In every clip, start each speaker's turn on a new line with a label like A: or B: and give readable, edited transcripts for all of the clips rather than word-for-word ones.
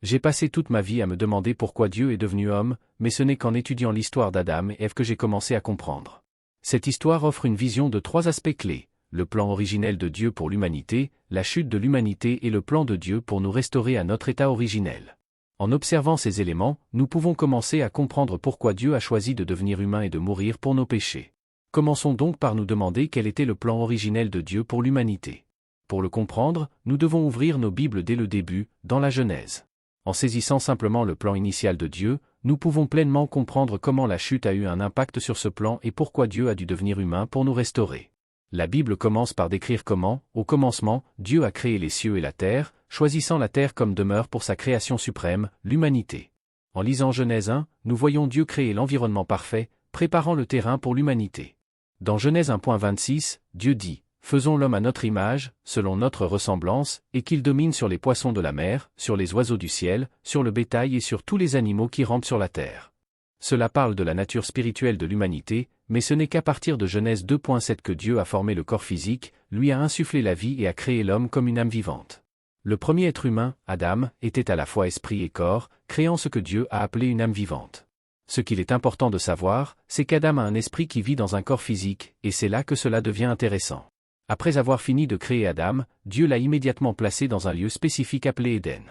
A: J'ai passé toute ma vie à me demander pourquoi Dieu est devenu homme, mais ce n'est qu'en étudiant l'histoire d'Adam et Ève que j'ai commencé à comprendre. Cette histoire offre une vision de 3 aspects clés: le plan originel de Dieu pour l'humanité, la chute de l'humanité et le plan de Dieu pour nous restaurer à notre état originel. En observant ces éléments, nous pouvons commencer à comprendre pourquoi Dieu a choisi de devenir humain et de mourir pour nos péchés. Commençons donc par nous demander quel était le plan originel de Dieu pour l'humanité. Pour le comprendre, nous devons ouvrir nos Bibles dès le début, dans la Genèse. En saisissant simplement le plan initial de Dieu, nous pouvons pleinement comprendre comment la chute a eu un impact sur ce plan et pourquoi Dieu a dû devenir humain pour nous restaurer. La Bible commence par décrire comment, au commencement, Dieu a créé les cieux et la terre, choisissant la terre comme demeure pour sa création suprême, l'humanité. En lisant Genèse 1, nous voyons Dieu créer l'environnement parfait, préparant le terrain pour l'humanité. Dans Genèse 1.26, Dieu dit: « Faisons l'homme à notre image, selon notre ressemblance, et qu'il domine sur les poissons de la mer, sur les oiseaux du ciel, sur le bétail et sur tous les animaux qui rampent sur la terre. » Cela parle de la nature spirituelle de l'humanité, mais ce n'est qu'à partir de Genèse 2.7 que Dieu a formé le corps physique, lui a insufflé la vie et a créé l'homme comme une âme vivante. Le premier être humain, Adam, était à la fois esprit et corps, créant ce que Dieu a appelé une âme vivante. Ce qu'il est important de savoir, c'est qu'Adam a un esprit qui vit dans un corps physique, et c'est là que cela devient intéressant. Après avoir fini de créer Adam, Dieu l'a immédiatement placé dans un lieu spécifique appelé Éden.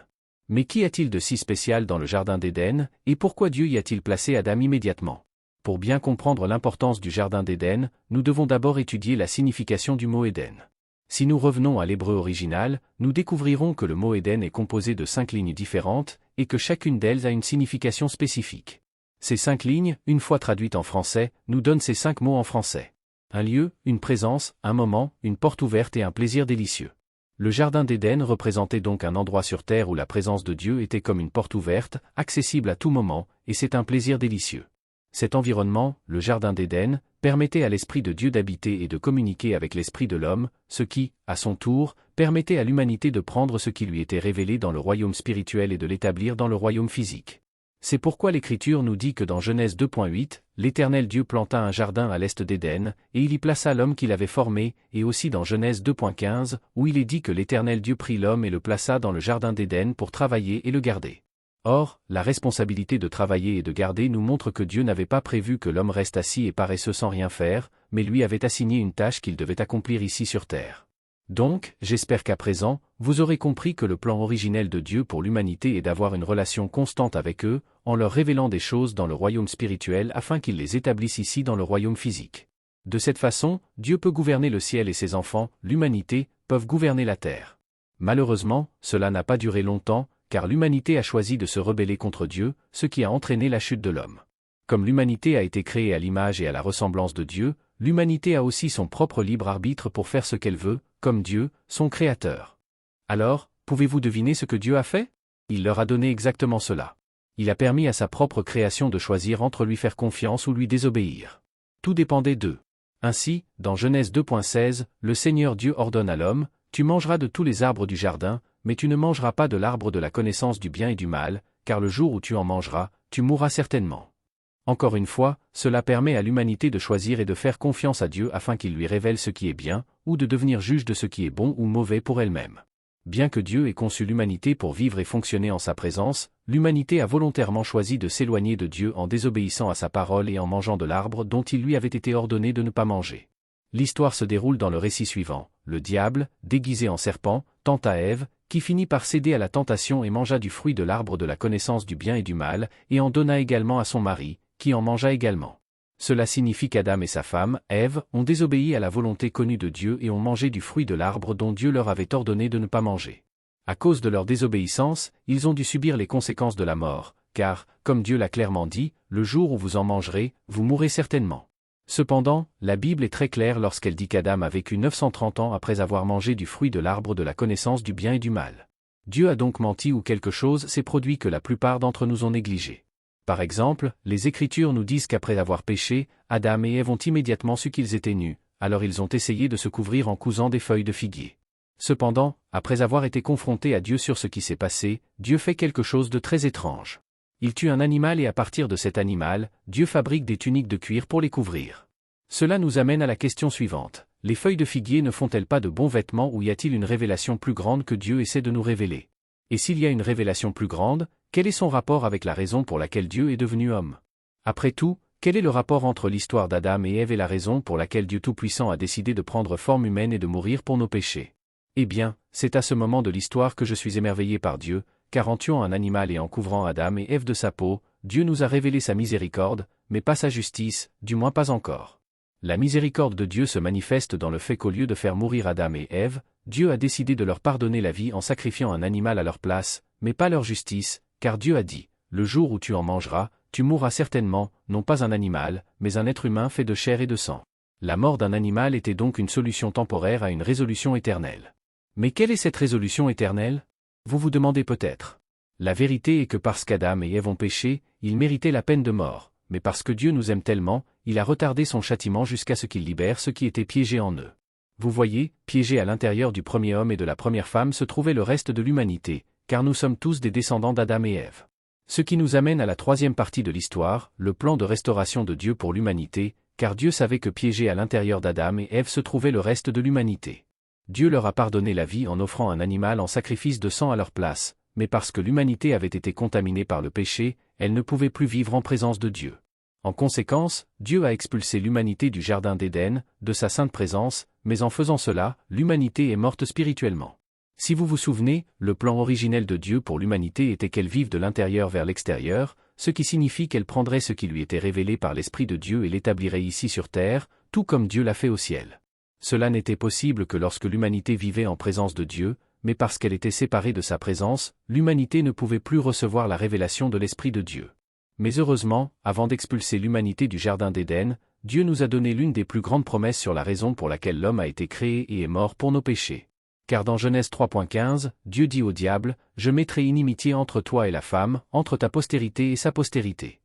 A: Mais qu'y a-t-il de si spécial dans le jardin d'Éden, et pourquoi Dieu y a-t-il placé Adam immédiatement? Pour bien comprendre l'importance du jardin d'Éden, nous devons d'abord étudier la signification du mot Éden. Si nous revenons à l'hébreu original, nous découvrirons que le mot Éden est composé de 5 lignes différentes, et que chacune d'elles a une signification spécifique. Ces 5 lignes, une fois traduites en français, nous donnent ces 5 mots en français. Un lieu, une présence, un moment, une porte ouverte et un plaisir délicieux. Le jardin d'Éden représentait donc un endroit sur terre où la présence de Dieu était comme une porte ouverte, accessible à tout moment, et c'est un plaisir délicieux. Cet environnement, le jardin d'Éden, permettait à l'Esprit de Dieu d'habiter et de communiquer avec l'Esprit de l'homme, ce qui, à son tour, permettait à l'humanité de prendre ce qui lui était révélé dans le royaume spirituel et de l'établir dans le royaume physique. C'est pourquoi l'Écriture nous dit que dans Genèse 2.8, l'Éternel Dieu planta un jardin à l'est d'Éden, et il y plaça l'homme qu'il avait formé, et aussi dans Genèse 2.15, où il est dit que l'Éternel Dieu prit l'homme et le plaça dans le jardin d'Éden pour travailler et le garder. Or, la responsabilité de travailler et de garder nous montre que Dieu n'avait pas prévu que l'homme reste assis et paresseux sans rien faire, mais lui avait assigné une tâche qu'il devait accomplir ici sur terre. Donc, j'espère qu'à présent, vous aurez compris que le plan originel de Dieu pour l'humanité est d'avoir une relation constante avec eux, en leur révélant des choses dans le royaume spirituel afin qu'ils les établissent ici dans le royaume physique. De cette façon, Dieu peut gouverner le ciel et ses enfants, l'humanité, peuvent gouverner la terre. Malheureusement, cela n'a pas duré longtemps, car l'humanité a choisi de se rebeller contre Dieu, ce qui a entraîné la chute de l'homme. Comme l'humanité a été créée à l'image et à la ressemblance de Dieu, l'humanité a aussi son propre libre arbitre pour faire ce qu'elle veut, comme Dieu, son Créateur. Alors, pouvez-vous deviner ce que Dieu a fait? Il leur a donné exactement cela. Il a permis à sa propre création de choisir entre lui faire confiance ou lui désobéir. Tout dépendait d'eux. Ainsi, dans Genèse 2.16, le Seigneur Dieu ordonne à l'homme: « Tu mangeras de tous les arbres du jardin, mais tu ne mangeras pas de l'arbre de la connaissance du bien et du mal, car le jour où tu en mangeras, tu mourras certainement. » Encore une fois, cela permet à l'humanité de choisir et de faire confiance à Dieu afin qu'il lui révèle ce qui est bien, ou de devenir juge de ce qui est bon ou mauvais pour elle-même. Bien que Dieu ait conçu l'humanité pour vivre et fonctionner en sa présence, l'humanité a volontairement choisi de s'éloigner de Dieu en désobéissant à sa parole et en mangeant de l'arbre dont il lui avait été ordonné de ne pas manger. L'histoire se déroule dans le récit suivant. Le diable, déguisé en serpent, tenta Ève, qui finit par céder à la tentation et mangea du fruit de l'arbre de la connaissance du bien et du mal, et en donna également à son mari, qui en mangea également. Cela signifie qu'Adam et sa femme, Ève, ont désobéi à la volonté connue de Dieu et ont mangé du fruit de l'arbre dont Dieu leur avait ordonné de ne pas manger. À cause de leur désobéissance, ils ont dû subir les conséquences de la mort, car, comme Dieu l'a clairement dit, le jour où vous en mangerez, vous mourrez certainement. Cependant, la Bible est très claire lorsqu'elle dit qu'Adam a vécu 930 ans après avoir mangé du fruit de l'arbre de la connaissance du bien et du mal. Dieu a donc menti ou quelque chose s'est produit que la plupart d'entre nous ont négligé. Par exemple, les Écritures nous disent qu'après avoir péché, Adam et Ève ont immédiatement su qu'ils étaient nus, alors ils ont essayé de se couvrir en cousant des feuilles de figuier. Cependant, après avoir été confrontés à Dieu sur ce qui s'est passé, Dieu fait quelque chose de très étrange. Il tue un animal et à partir de cet animal, Dieu fabrique des tuniques de cuir pour les couvrir. Cela nous amène à la question suivante. Les feuilles de figuier ne font-elles pas de bons vêtements ou y a-t-il une révélation plus grande que Dieu essaie de nous révéler? Et s'il y a une révélation plus grande, quel est son rapport avec la raison pour laquelle Dieu est devenu homme? Après tout, quel est le rapport entre l'histoire d'Adam et Ève et la raison pour laquelle Dieu Tout-Puissant a décidé de prendre forme humaine et de mourir pour nos péchés? Eh bien, c'est à ce moment de l'histoire que je suis émerveillé par Dieu, car en tuant un animal et en couvrant Adam et Ève de sa peau, Dieu nous a révélé sa miséricorde, mais pas sa justice, du moins pas encore. La miséricorde de Dieu se manifeste dans le fait qu'au lieu de faire mourir Adam et Ève, Dieu a décidé de leur pardonner la vie en sacrifiant un animal à leur place, mais pas leur justice, car Dieu a dit, « Le jour où tu en mangeras, tu mourras certainement, non pas un animal, mais un être humain fait de chair et de sang. » La mort d'un animal était donc une solution temporaire à une résolution éternelle. Mais quelle est cette résolution éternelle? Vous vous demandez peut-être. La vérité est que parce qu'Adam et Ève ont péché, ils méritaient la peine de mort, mais parce que Dieu nous aime tellement, il a retardé son châtiment jusqu'à ce qu'il libère ceux qui étaient piégés en eux. Vous voyez, piégé à l'intérieur du premier homme et de la première femme se trouvait le reste de l'humanité, car nous sommes tous des descendants d'Adam et Ève. Ce qui nous amène à la troisième partie de l'histoire, le plan de restauration de Dieu pour l'humanité, car Dieu savait que piégé à l'intérieur d'Adam et Ève se trouvait le reste de l'humanité. Dieu leur a pardonné la vie en offrant un animal en sacrifice de sang à leur place, mais parce que l'humanité avait été contaminée par le péché, elle ne pouvait plus vivre en présence de Dieu. En conséquence, Dieu a expulsé l'humanité du jardin d'Éden, de sa sainte présence, mais en faisant cela, l'humanité est morte spirituellement. Si vous vous souvenez, le plan originel de Dieu pour l'humanité était qu'elle vive de l'intérieur vers l'extérieur, ce qui signifie qu'elle prendrait ce qui lui était révélé par l'Esprit de Dieu et l'établirait ici sur terre, tout comme Dieu l'a fait au ciel. Cela n'était possible que lorsque l'humanité vivait en présence de Dieu, mais parce qu'elle était séparée de sa présence, l'humanité ne pouvait plus recevoir la révélation de l'Esprit de Dieu. Mais heureusement, avant d'expulser l'humanité du jardin d'Éden, Dieu nous a donné l'une des plus grandes promesses sur la raison pour laquelle l'homme a été créé et est mort pour nos péchés. Car dans Genèse 3.15, Dieu dit au diable, « Je mettrai inimitié entre toi et la femme, entre ta postérité et sa postérité.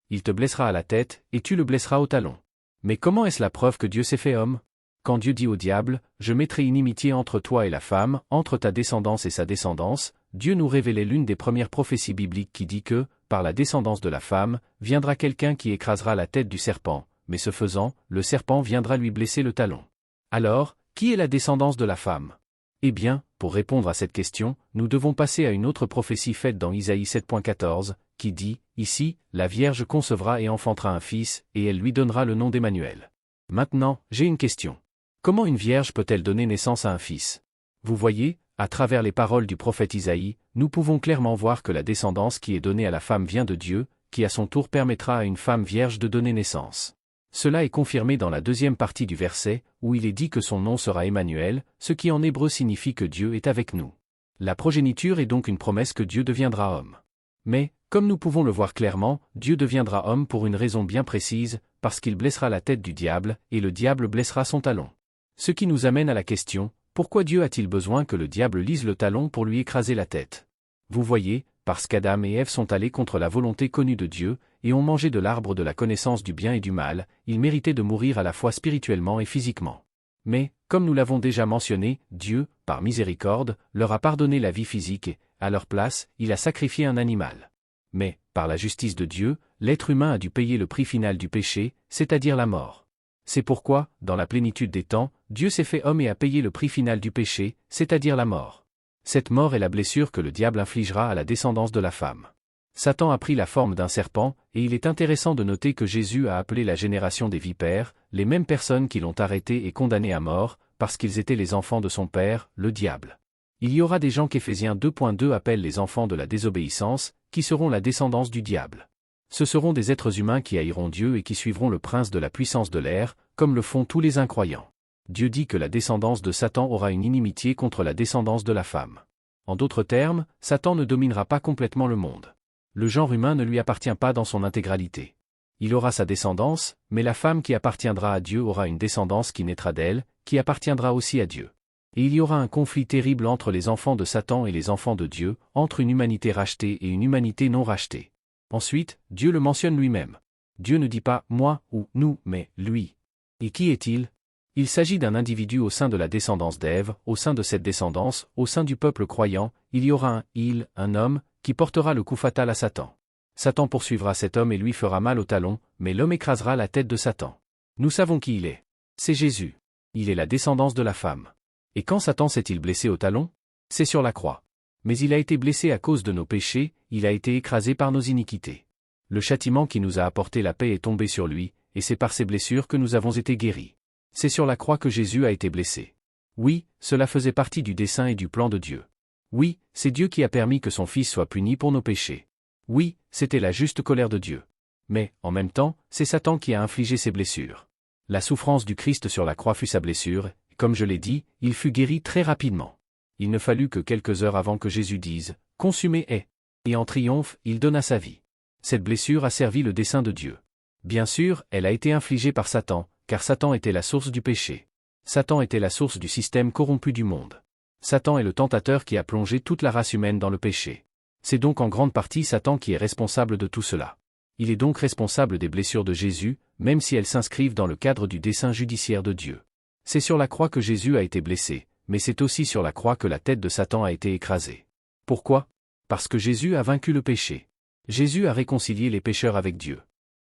A: Il te blessera à la tête, et tu le blesseras au talon. » Mais comment est-ce la preuve que Dieu s'est fait homme? Quand Dieu dit au diable, « Je mettrai inimitié entre toi et la femme, entre ta descendance et sa descendance », Dieu nous révélait l'une des premières prophéties bibliques qui dit que, par la descendance de la femme, viendra quelqu'un qui écrasera la tête du serpent, mais ce faisant, le serpent viendra lui blesser le talon. Alors, qui est la descendance de la femme? Eh bien, pour répondre à cette question, nous devons passer à une autre prophétie faite dans Isaïe 7.14, qui dit, « Ici, la Vierge concevra et enfantera un fils, et elle lui donnera le nom d'Emmanuel. » Maintenant, j'ai une question. Comment une vierge peut-elle donner naissance à un fils? Vous voyez, à travers les paroles du prophète Isaïe, nous pouvons clairement voir que la descendance qui est donnée à la femme vient de Dieu, qui à son tour permettra à une femme vierge de donner naissance. Cela est confirmé dans la deuxième partie du verset, où il est dit que son nom sera Emmanuel, ce qui en hébreu signifie que Dieu est avec nous. La progéniture est donc une promesse que Dieu deviendra homme. Mais, comme nous pouvons le voir clairement, Dieu deviendra homme pour une raison bien précise, parce qu'il blessera la tête du diable, et le diable blessera son talon. Ce qui nous amène à la question, pourquoi Dieu a-t-il besoin que le diable lise le talon pour lui écraser la tête? Vous voyez, parce qu'Adam et Ève sont allés contre la volonté connue de Dieu, et ont mangé de l'arbre de la connaissance du bien et du mal, ils méritaient de mourir à la fois spirituellement et physiquement. Mais, comme nous l'avons déjà mentionné, Dieu, par miséricorde, leur a pardonné la vie physique et, à leur place, il a sacrifié un animal. Mais, par la justice de Dieu, l'être humain a dû payer le prix final du péché, c'est-à-dire la mort. C'est pourquoi, dans la plénitude des temps, Dieu s'est fait homme et a payé le prix final du péché, c'est-à-dire la mort. Cette mort est la blessure que le diable infligera à la descendance de la femme. Satan a pris la forme d'un serpent, et il est intéressant de noter que Jésus a appelé la génération des vipères, les mêmes personnes qui l'ont arrêté et condamné à mort, parce qu'ils étaient les enfants de son père, le diable. Il y aura des gens qu'Éphésiens 2.2 appelle les enfants de la désobéissance, qui seront la descendance du diable. Ce seront des êtres humains qui haïront Dieu et qui suivront le prince de la puissance de l'air, comme le font tous les incroyants. Dieu dit que la descendance de Satan aura une inimitié contre la descendance de la femme. En d'autres termes, Satan ne dominera pas complètement le monde. Le genre humain ne lui appartient pas dans son intégralité. Il aura sa descendance, mais la femme qui appartiendra à Dieu aura une descendance qui naîtra d'elle, qui appartiendra aussi à Dieu. Et il y aura un conflit terrible entre les enfants de Satan et les enfants de Dieu, entre une humanité rachetée et une humanité non rachetée. Ensuite, Dieu le mentionne lui-même. Dieu ne dit pas « moi » ou « nous », mais « lui ». Et qui est-il? Il s'agit d'un individu au sein de la descendance d'Ève, au sein de cette descendance, au sein du peuple croyant, il y aura un homme, qui portera le coup fatal à Satan. Satan poursuivra cet homme et lui fera mal au talon, mais l'homme écrasera la tête de Satan. Nous savons qui il est. C'est Jésus. Il est la descendance de la femme. Et quand Satan s'est-il blessé au talon? C'est sur la croix. Mais il a été blessé à cause de nos péchés, il a été écrasé par nos iniquités. Le châtiment qui nous a apporté la paix est tombé sur lui, et c'est par ses blessures que nous avons été guéris. C'est sur la croix que Jésus a été blessé. Oui, cela faisait partie du dessein et du plan de Dieu. Oui, c'est Dieu qui a permis que son Fils soit puni pour nos péchés. Oui, c'était la juste colère de Dieu. Mais, en même temps, c'est Satan qui a infligé ces blessures. La souffrance du Christ sur la croix fut sa blessure, et comme je l'ai dit, il fut guéri très rapidement. Il ne fallut que quelques heures avant que Jésus dise « Consumé est ». Et en triomphe, il donna sa vie. Cette blessure a servi le dessein de Dieu. Bien sûr, elle a été infligée par Satan, car Satan était la source du péché. Satan était la source du système corrompu du monde. Satan est le tentateur qui a plongé toute la race humaine dans le péché. C'est donc en grande partie Satan qui est responsable de tout cela. Il est donc responsable des blessures de Jésus, même si elles s'inscrivent dans le cadre du dessein judiciaire de Dieu. C'est sur la croix que Jésus a été blessé, mais c'est aussi sur la croix que la tête de Satan a été écrasée. Pourquoi? Parce que Jésus a vaincu le péché. Jésus a réconcilié les pécheurs avec Dieu.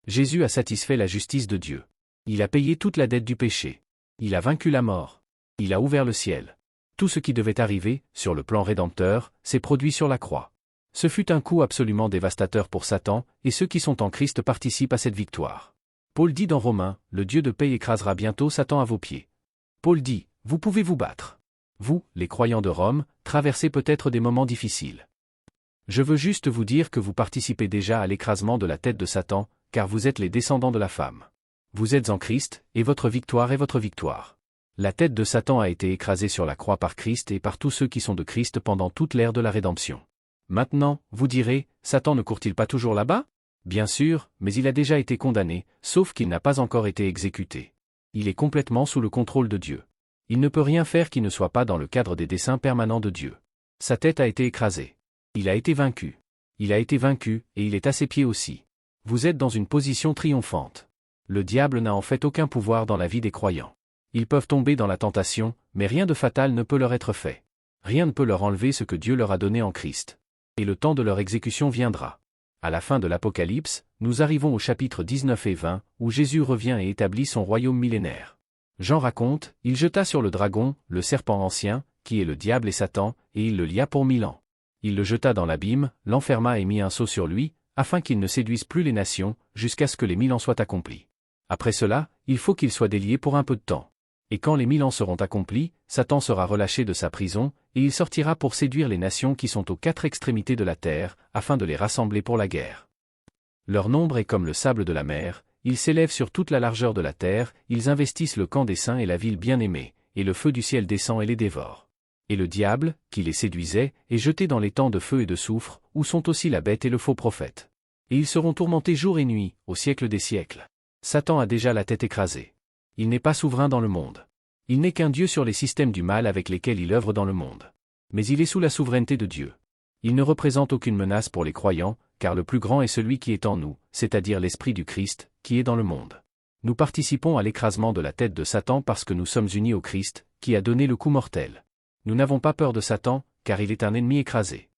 A: Jésus a satisfait la justice de Dieu. Il a payé toute la dette du péché. Il a vaincu la mort. Il a ouvert le ciel. Tout ce qui devait arriver, sur le plan rédempteur, s'est produit sur la croix. Ce fut un coup absolument dévastateur pour Satan, et ceux qui sont en Christ participent à cette victoire. Paul dit dans Romains, le Dieu de paix écrasera bientôt Satan à vos pieds. Paul dit, vous pouvez vous battre. Vous, les croyants de Rome, traversez peut-être des moments difficiles. Je veux juste vous dire que vous participez déjà à l'écrasement de la tête de Satan, car vous êtes les descendants de la femme. Vous êtes en Christ, et votre victoire est votre victoire. La tête de Satan a été écrasée sur la croix par Christ et par tous ceux qui sont de Christ pendant toute l'ère de la rédemption. Maintenant, vous direz, Satan ne court-il pas toujours là-bas? Bien sûr, mais il a déjà été condamné, sauf qu'il n'a pas encore été exécuté. Il est complètement sous le contrôle de Dieu. Il ne peut rien faire qui ne soit pas dans le cadre des desseins permanents de Dieu. Sa tête a été écrasée. Il a été vaincu. Il a été vaincu, et il est à ses pieds aussi. Vous êtes dans une position triomphante. Le diable n'a en fait aucun pouvoir dans la vie des croyants. Ils peuvent tomber dans la tentation, mais rien de fatal ne peut leur être fait. Rien ne peut leur enlever ce que Dieu leur a donné en Christ. Et le temps de leur exécution viendra. À la fin de l'Apocalypse, nous arrivons au chapitre 19 et 20, où Jésus revient et établit son royaume millénaire. Jean raconte, il jeta sur le dragon, le serpent ancien, qui est le diable et Satan, et il le lia pour 1000 ans. Il le jeta dans l'abîme, l'enferma et mit un sceau sur lui, afin qu'il ne séduise plus les nations, jusqu'à ce que les 1000 ans soient accomplis. Après cela, il faut qu'il soit délié pour un peu de temps. Et quand les 1000 ans seront accomplis, Satan sera relâché de sa prison, et il sortira pour séduire les nations qui sont aux 4 extrémités de la terre, afin de les rassembler pour la guerre. Leur nombre est comme le sable de la mer, ils s'élèvent sur toute la largeur de la terre, ils investissent le camp des saints et la ville bien-aimée, et le feu du ciel descend et les dévore. Et le diable, qui les séduisait, est jeté dans les temps de feu et de soufre, où sont aussi la bête et le faux prophète. Et ils seront tourmentés jour et nuit, au siècle des siècles. Satan a déjà la tête écrasée. Il n'est pas souverain dans le monde. Il n'est qu'un dieu sur les systèmes du mal avec lesquels il œuvre dans le monde. Mais il est sous la souveraineté de Dieu. Il ne représente aucune menace pour les croyants, car le plus grand est celui qui est en nous, c'est-à-dire l'Esprit du Christ, qui est dans le monde. Nous participons à l'écrasement de la tête de Satan parce que nous sommes unis au Christ, qui a donné le coup mortel. Nous n'avons pas peur de Satan, car il est un ennemi écrasé.